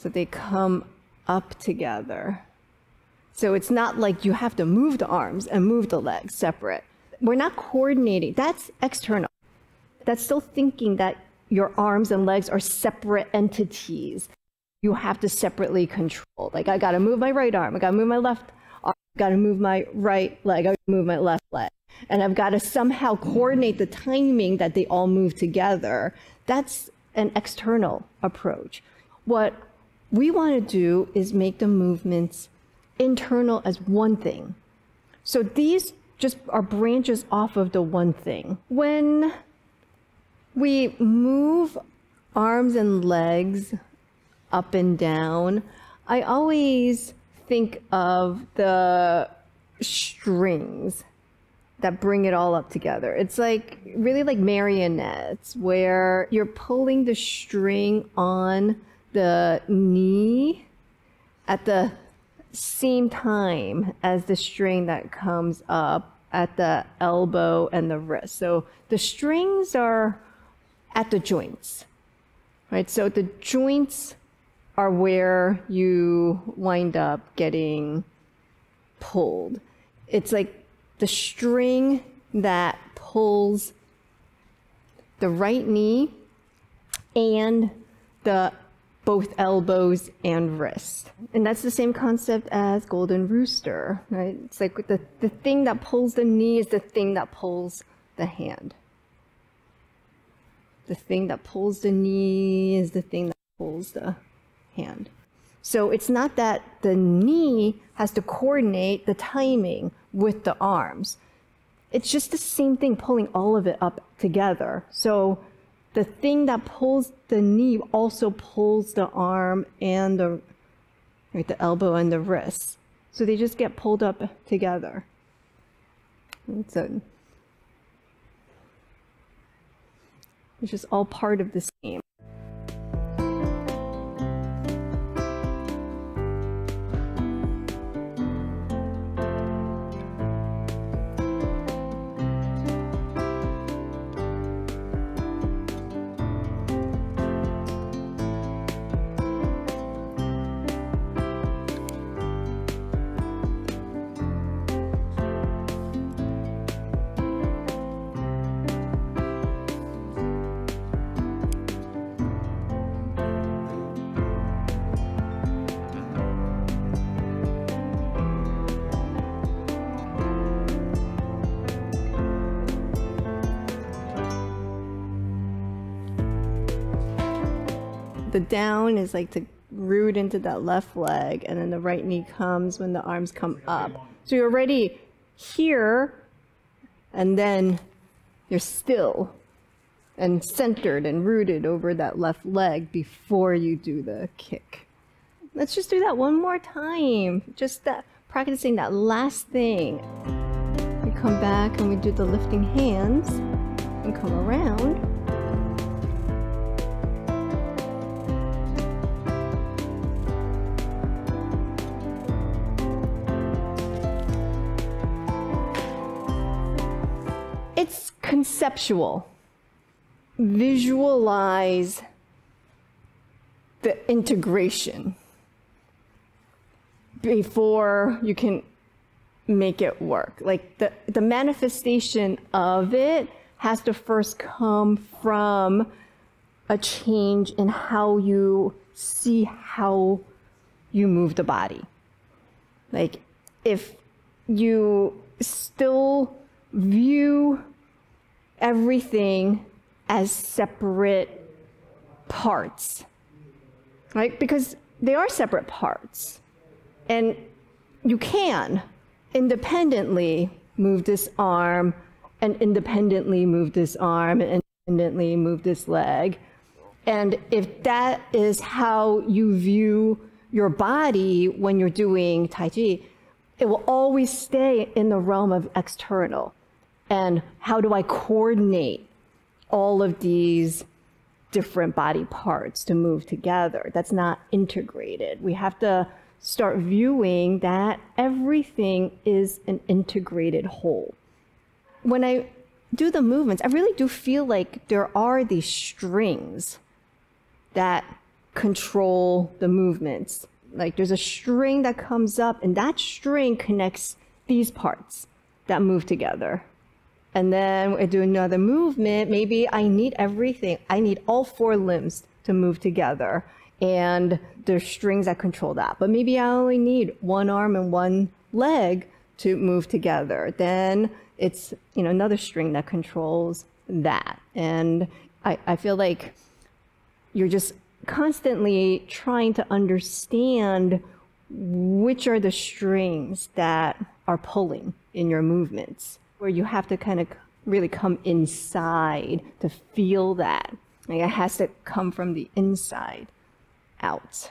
So they come up together. So it's not like you have to move the arms and move the legs separate. We're not coordinating. That's external. That's still thinking that your arms and legs are separate entities. You have to separately control. Like, I got to move my right arm. I got to move my left arm. I got to move my right leg. I got to move my left leg. And I've got to somehow coordinate the timing that they all move together. That's an external approach. What we want to do is make the movements internal as one thing. So these just are branches off of the one thing. When we move arms and legs up and down, I always think of the strings that bring it all up together. It's like really like marionettes, where you're pulling the string on the knee at the same time as the string that comes up at the elbow and the wrist. So the strings are at the joints, right? So the joints are where you wind up getting pulled. It's like the string that pulls the right knee and the both elbows and wrist. And that's the same concept as golden rooster, right? It's like the thing that pulls the knee is the thing that pulls the hand. The thing that pulls the knee is the thing that pulls the hand. So it's not that the knee has to coordinate the timing with the arms. It's just the same thing, pulling all of it up together. So the thing that pulls the knee also pulls the arm and the elbow and the wrist. So they just get pulled up together. And so it's just all part of the same. The down is like to root into that left leg, and then the right knee comes when the arms come up. So you're already here, and then you're still and centered and rooted over that left leg before you do the kick. Let's just do that one more time. Just that, practicing that last thing. We come back and we do the lifting hands and come around. It's conceptual. Visualize the integration before you can make it work. Like the manifestation of it has to first come from a change in how you see how you move the body. Like if you still view everything as separate parts, right? Because they are separate parts. And you can independently move this arm and independently move this arm and independently move this leg. And if that is how you view your body when you're doing Tai Chi, it will always stay in the realm of external. And how do I coordinate all of these different body parts to move together? That's not integrated. We have to start viewing that everything is an integrated whole. When I do the movements, I really do feel like there are these strings that control the movements. Like there's a string that comes up, and that string connects these parts that move together. And then I do another movement. Maybe I need everything. I need all 4 limbs to move together. And there's strings that control that. But maybe I only need 1 arm and 1 leg to move together. Then it's, another string that controls that. And I feel like you're just constantly trying to understand which are the strings that are pulling in your movements, where you have to kind of really come inside to feel that. Like it has to come from the inside out.